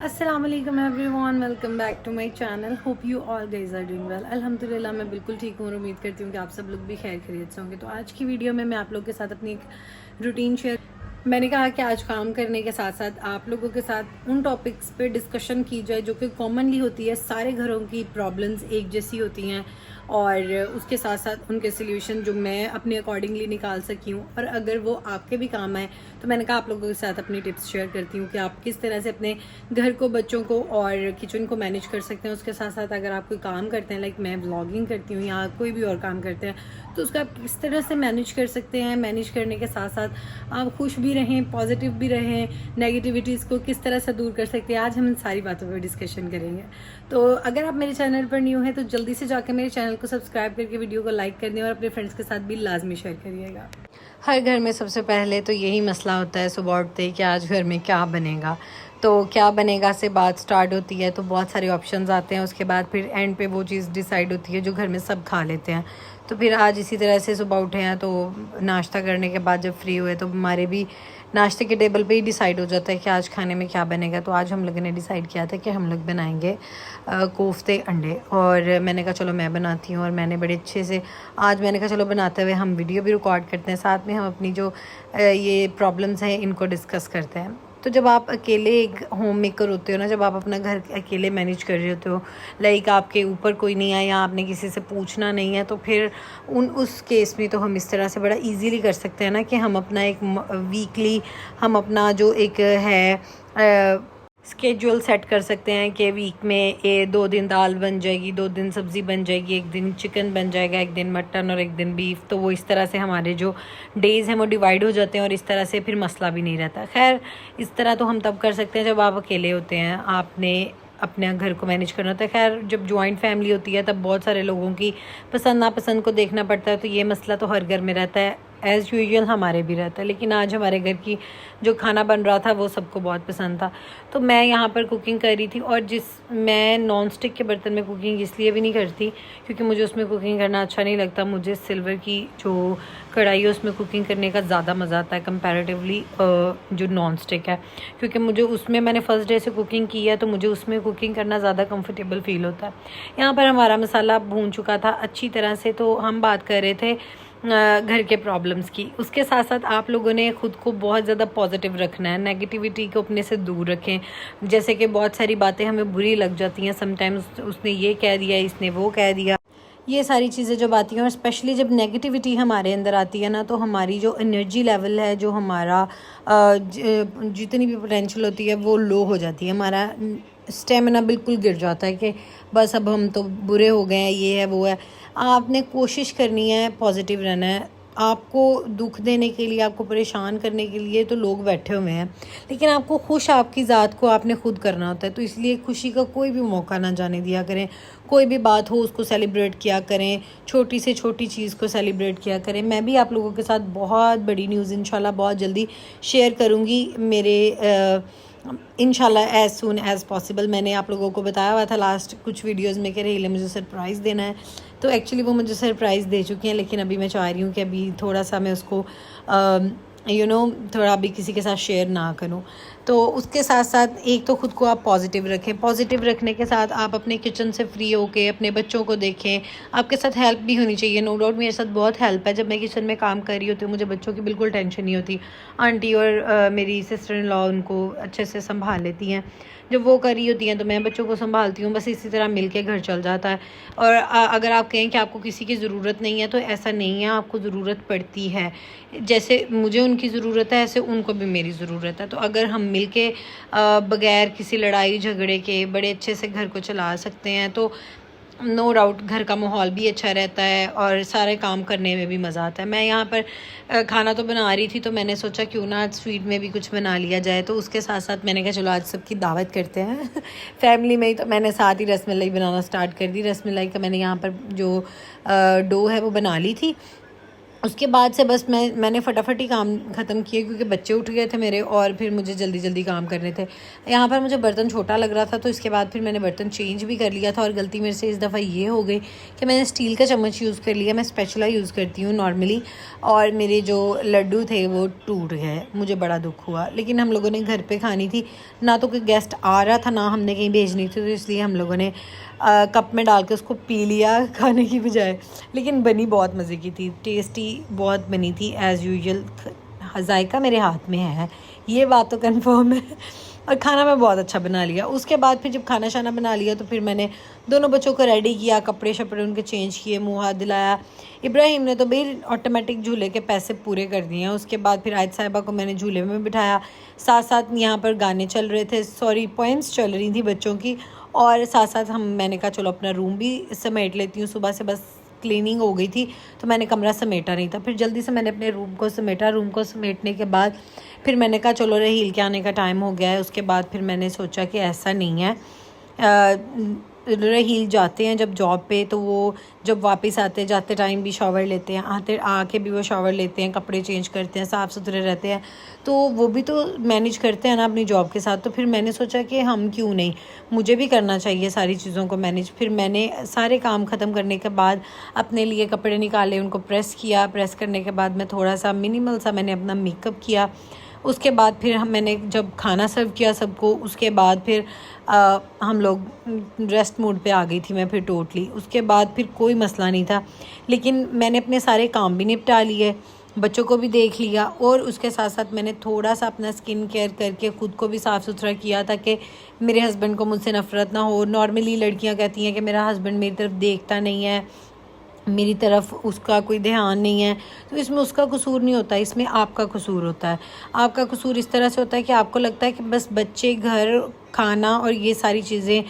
अस्सलाम वालेकुम everyone, welcome back to my channel. Hope you all guys are doing well. अल्हम्दुलिल्लाह मैं बिल्कुल ठीक हूँ और उम्मीद करती हूँ कि आप सब लोग भी खैर खैरियत से होंगे। तो आज की वीडियो में मैं आप लोगों के साथ अपनी एक रूटीन शेयर, मैंने कहा कि आज काम करने के साथ साथ आप लोगों के साथ उन टॉपिक्स पे डिस्कशन की जाए जो कि कॉमनली होती है। सारे घरों की प्रॉब्लम्स एक जैसी होती हैं और उसके साथ साथ उनके सोल्यूशन जो मैं अपने अकॉर्डिंगली निकाल सकी हूँ, और अगर वो आपके भी काम आए तो मैंने कहा आप लोगों के साथ अपनी टिप्स शेयर करती हूँ कि आप किस तरह से अपने घर को, बच्चों को और किचन को मैनेज कर सकते हैं। उसके साथ साथ अगर आप कोई काम करते हैं, लाइक मैं व्लॉगिंग करती हूँ या कोई भी और काम करते हैं, तो उसका आप किस तरह से मैनेज कर सकते हैं। मैनेज करने के साथ साथ आप खुश भी रहें, पॉजिटिव भी रहें, नेगेटिविटीज़ को किस तरह से दूर कर सकते हैं। आज हम इन सारी बातों पर डिस्कशन करेंगे। तो अगर आप मेरे चैनल पर न्यू हैं तो जल्दी से जाकर मेरे चैनल को सब्सक्राइब करके वीडियो को लाइक कर दें और अपने फ्रेंड्स के साथ भी लाजमी शेयर करिएगा। हर घर में सबसे पहले तो यही मसला होता है सुबह उठते ही कि आज घर में क्या बनेगा। तो क्या बनेगा से बात स्टार्ट होती है, तो बहुत सारे ऑप्शंस आते हैं। उसके बाद फिर एंड पे वो चीज़ डिसाइड होती है जो घर में सब खा लेते हैं। तो फिर आज इसी तरह से सुबह उठे हैं तो नाश्ता करने के बाद जब फ्री हुए तो हमारे भी नाश्ते के टेबल पे ही डिसाइड हो जाता है कि आज खाने में क्या बनेगा। तो आज हम लोगों ने डिसाइड किया था कि हम लोग बनाएंगे कोफ्ते अंडे, और मैंने कहा चलो मैं बनाती हूँ। और मैंने बड़े अच्छे से आज मैंने कहा चलो बनाते हुए हम वीडियो भी रिकॉर्ड करते हैं, साथ में हम अपनी जो ये प्रॉब्लम्स हैं इनको डिस्कस करते हैं। तो जब आप अकेले एक होम मेकर होते हो ना, जब आप अपना घर अकेले मैनेज कर रहे होते हो, लाइक आपके ऊपर कोई नहीं है या आपने किसी से पूछना नहीं है, तो फिर उस केस में तो हम इस तरह से बड़ा इजीली कर सकते हैं ना कि हम अपना एक वीकली हम अपना जो एक है स्केड्यूल सेट कर सकते हैं कि वीक में 2 दिन दाल बन जाएगी, 2 दिन सब्ज़ी बन जाएगी, एक दिन चिकन बन जाएगा, एक दिन मटन और एक दिन बीफ। तो वो इस तरह से हमारे जो डेज़ हैं वो डिवाइड हो जाते हैं और इस तरह से फिर मसला भी नहीं रहता। खैर इस तरह तो हम तब कर सकते हैं जब आप अकेले होते हैं, आपने अपने घर को मैनेज करना होता है। खैर जब जॉइंट फैमिली होती है तब बहुत सारे लोगों की पसंद नापसंद को देखना पड़ता है, तो ये मसला तो हर घर में रहता है, एज़ यूजुअल हमारे भी रहता है। लेकिन आज हमारे घर की जो खाना बन रहा था वो सबको बहुत पसंद था। तो मैं यहाँ पर कुकिंग कर रही थी, और मैं नॉन स्टिक के बर्तन में कुकिंग इसलिए भी नहीं करती क्योंकि मुझे उसमें कुकिंग करना अच्छा नहीं लगता। मुझे सिल्वर की जो कढ़ाई है उसमें कुकिंग करने का ज़्यादा मज़ा आता है कंपैरेटिवली जो नॉन स्टिक है, क्योंकि मुझे उसमें मैंने फ़र्स्ट डे से कुकिंग की है तो मुझे उसमें कुकिंग करना ज़्यादा कंफर्टेबल फ़ील होता है। यहाँ पर हमारा मसाला भून चुका था अच्छी तरह से, तो हम बात कर रहे थे घर के प्रॉब्लम्स की। उसके साथ साथ आप लोगों ने ख़ुद को बहुत ज़्यादा पॉजिटिव रखना है, नेगेटिविटी को अपने से दूर रखें। जैसे कि बहुत सारी बातें हमें बुरी लग जाती हैं समटाइम्स, उसने ये कह दिया, इसने वो कह दिया, ये सारी चीज़ें जब आती हैं और स्पेशली जब नेगेटिविटी हमारे अंदर आती है ना, तो हमारी जो एनर्जी लेवल है, जो हमारा जितनी भी पोटेंशियल होती है वो लो हो जाती है। हमारा स्टेमिना बिल्कुल गिर जाता है कि बस अब हम तो बुरे हो गए हैं, ये है वो है। आपने कोशिश करनी है पॉजिटिव रहना है। आपको दुख देने के लिए, आपको परेशान करने के लिए तो लोग बैठे हुए हैं, लेकिन आपको खुश आपकी ज़ात को आपने खुद करना होता है। तो इसलिए खुशी का कोई भी मौका ना जाने दिया करें। कोई भी बात हो उसको सेलिब्रेट किया करें, छोटी से छोटी चीज़ को सेलिब्रेट किया करें। मैं भी आप लोगों के साथ बहुत बड़ी न्यूज़ इंशाल्लाह बहुत जल्दी शेयर करूँगी मेरे इंशाल्लाह एज़ सून एज़ पॉसिबल। मैंने आप लोगों को बताया हुआ था लास्ट कुछ वीडियोज़ में कि रेले मुझे सरप्राइज़ देना है, तो एक्चुअली वो मुझे सरप्राइज़ दे चुकी हैं, लेकिन अभी मैं चाह रही हूँ कि अभी थोड़ा सा मैं उसको थोड़ा अभी किसी के साथ शेयर ना करूँ। तो उसके साथ साथ एक तो ख़ुद को आप पॉजिटिव रखें। पॉजिटिव रखने के साथ आप अपने किचन से फ्री होके अपने बच्चों को देखें। आपके साथ हेल्प भी होनी चाहिए, नो डाउट मेरे साथ बहुत हेल्प है। जब मैं किचन में काम कर रही होती हूँ मुझे बच्चों की बिल्कुल टेंशन नहीं होती। आंटी और मेरी सिस्टर इन लॉ उनको अच्छे से संभाल लेती हैं। जब वो कर रही होती हैं तो मैं बच्चों को संभालती हूँ। बस इसी तरह मिल के घर चल जाता है। और अगर आप कहें कि आपको किसी की ज़रूरत नहीं है, तो ऐसा नहीं है, आपको ज़रूरत पड़ती है। जैसे मुझे उनकी ज़रूरत है ऐसे उनको भी मेरी ज़रूरत है। तो अगर हम मिल के बग़ैर किसी लड़ाई झगड़े के बड़े अच्छे से घर को चला सकते हैं, तो नो डाउट घर का माहौल भी अच्छा रहता है और सारे काम करने में भी मज़ा आता है। मैं यहाँ पर खाना तो बना रही थी, तो मैंने सोचा क्यों ना आज स्वीट में भी कुछ बना लिया जाए। तो उसके साथ साथ मैंने कहा चलो आज सबकी दावत करते हैं फैमिली में ही। तो मैंने साथ ही रसमलाई बनाना स्टार्ट कर दी। रसमलाई का मैंने यहाँ पर जो डो है वो बना ली थी, उसके बाद से बस मैंने फटाफट ही काम ख़त्म किए क्योंकि बच्चे उठ गए थे मेरे और फिर मुझे जल्दी जल्दी काम करने थे। यहाँ पर मुझे बर्तन छोटा लग रहा था तो इसके बाद फिर मैंने बर्तन चेंज भी कर लिया था। और गलती मेरे से इस दफ़ा ये हो गई कि मैंने स्टील का चम्मच यूज़ कर लिया। मैं स्पैचुला यूज़ करती हूँ नॉर्मली, और मेरे जो लड्डू थे वो टूट गए। मुझे बड़ा दुख हुआ, लेकिन हम लोगों ने घर पर खानी थी, ना तो कोई गेस्ट आ रहा था, ना हमने कहीं भेजनी थी, तो इसलिए हम लोगों ने कप में डाल के उसको पी लिया खाने की बजाय। लेकिन बनी बहुत मज़े की थी, टेस्टी बहुत बनी थी एज़ यूजुअल। जायका मेरे हाथ में है, ये बात तो कंफर्म है। और खाना मैं बहुत अच्छा बना लिया। उसके बाद फिर जब खाना शाना बना लिया तो फिर मैंने दोनों बच्चों को रेडी किया, कपड़े शपड़े उनके चेंज किए, मुँह हाथ दिलाया। इब्राहिम ने तो भाई ऑटोमेटिक झूले के पैसे पूरे कर दिए हैं। उसके बाद फिर आयत साहिबा को मैंने झूले में बिठाया, साथ साथ यहाँ पर गाने चल रहे थे, सॉरी पोएम्स चल रही थी बच्चों की, और साथ साथ मैंने कहा चलो अपना रूम भी समेट लेती हूँ। सुबह से बस क्लीनिंग हो गई थी तो मैंने कमरा समेटा नहीं था। फिर जल्दी से मैंने अपने रूम को समेटा। रूम को समेटने के बाद फिर मैंने कहा चलो रहील के आने का टाइम हो गया है। उसके बाद फिर मैंने सोचा कि ऐसा नहीं है, रहील जाते हैं जब जॉब पे, तो वो जब वापस आते जाते टाइम भी शॉवर लेते हैं, आके भी वो शॉवर लेते हैं, कपड़े चेंज करते हैं, साफ़ सुथरे रहते हैं, तो वो भी तो मैनेज करते हैं ना अपनी जॉब के साथ। तो फिर मैंने सोचा कि हम क्यों नहीं, मुझे भी करना चाहिए सारी चीज़ों को मैनेज। फिर मैंने सारे काम ख़त्म करने के बाद अपने लिए कपड़े निकाले, उनको प्रेस किया। प्रेस करने के बाद मैं थोड़ा सा मिनिमल सा मैंने अपना मेकअप किया। उसके बाद फिर मैंने जब खाना सर्व किया सबको, उसके बाद फिर हम लोग रेस्ट मोड पे आ गई थी मैं फिर टोटली। उसके बाद फिर कोई मसला नहीं था, लेकिन मैंने अपने सारे काम भी निपटा लिए, बच्चों को भी देख लिया, और उसके साथ साथ मैंने थोड़ा सा अपना स्किन केयर करके ख़ुद को भी साफ़ सुथरा किया ताकि मेरे हस्बैंड को मुझसे नफ़रत ना हो। नॉर्मली लड़कियां कहती हैं कि मेरा हस्बैंड मेरी तरफ देखता नहीं है, मेरी तरफ उसका कोई ध्यान नहीं है, तो इसमें उसका कसूर नहीं होता, इसमें आपका कसूर होता है। आपका कसूर इस तरह से होता है कि आपको लगता है कि बस बच्चे, घर, खाना और ये सारी चीज़ें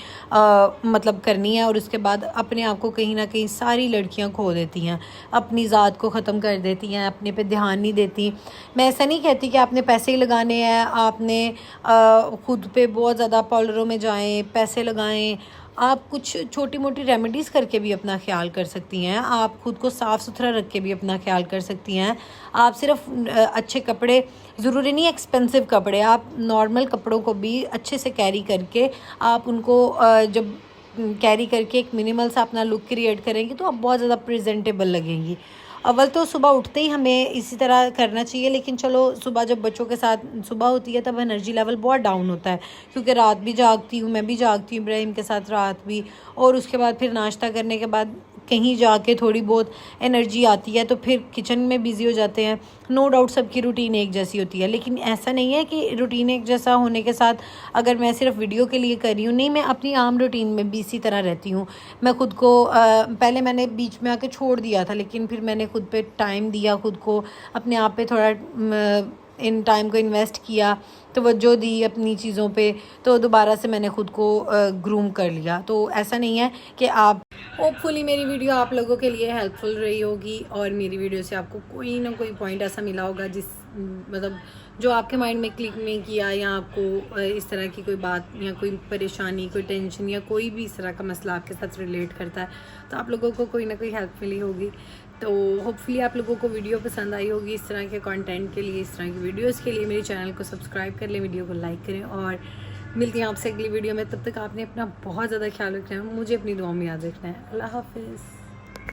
मतलब करनी है, और उसके बाद अपने आप को कहीं ना कहीं सारी लड़कियां खो देती हैं, अपनी ज़ात को ख़त्म कर देती हैं, अपने पे ध्यान नहीं देती। मैं ऐसा नहीं कहती कि आपने पैसे ही लगाने हैं, आपने ख़ुद पे बहुत ज़्यादा पार्लरों में जाएं, पैसे लगाएं। आप कुछ छोटी मोटी रेमेडीज़ करके भी अपना ख्याल कर सकती हैं, आप ख़ुद को साफ़ सुथरा रख के भी अपना ख्याल कर सकती हैं। आप सिर्फ अच्छे कपड़े, ज़रूरी नहीं एक्सपेंसिव कपड़े, आप नॉर्मल कपड़ों को भी अच्छे से कैरी करके आप उनको जब कैरी करके एक मिनिमल सा अपना लुक क्रिएट करेंगी तो आप बहुत ज़्यादा प्रेजेंटेबल लगेंगी। अव्वल तो सुबह उठते ही हमें इसी तरह करना चाहिए, लेकिन चलो सुबह जब बच्चों के साथ सुबह होती है तब एनर्जी लेवल बहुत डाउन होता है, क्योंकि रात भी जागती हूँ, मैं भी जागती हूँ इब्राहिम के साथ रात भी, और उसके बाद फिर नाश्ता करने के बाद कहीं जाके थोड़ी बहुत एनर्जी आती है तो फिर किचन में बिज़ी हो जाते हैं। नो डाउट सबकी रूटीन एक जैसी होती है, लेकिन ऐसा नहीं है कि रूटीन एक जैसा होने के साथ अगर मैं सिर्फ वीडियो के लिए कर रही हूँ, नहीं, मैं अपनी आम रूटीन में भी इसी तरह रहती हूँ। मैं खुद को पहले मैंने बीच में आके छोड़ दिया था, लेकिन फिर मैंने खुद पे टाइम दिया, खुद को अपने आप पे थोड़ा इन टाइम को इन्वेस्ट किया, तवज्जो दी अपनी चीज़ों पे, तो दोबारा से मैंने ख़ुद को ग्रूम कर लिया। तो ऐसा नहीं है कि आप, होपफुली मेरी वीडियो आप लोगों के लिए हेल्पफुल रही होगी, और मेरी वीडियो से आपको कोई ना कोई पॉइंट ऐसा मिला होगा जिस मतलब जो आपके माइंड में क्लिक नहीं किया, या आपको इस तरह की कोई बात या कोई परेशानी, कोई टेंशन या कोई भी इस तरह का मसला आपके साथ रिलेट करता है, तो आप लोगों को कोई ना कोई हेल्प मिली होगी। तो होपफुली आप लोगों को वीडियो पसंद आई होगी। इस तरह के कंटेंट के लिए, इस तरह की वीडियोस के लिए मेरे चैनल को सब्सक्राइब कर लें, वीडियो को लाइक करें, और मिलती हैं आपसे अगली वीडियो में। तब तक आपने अपना बहुत ज़्यादा ख्याल रखना है, मुझे अपनी दुआ में याद रखना है। अल्लाह हाफिज़।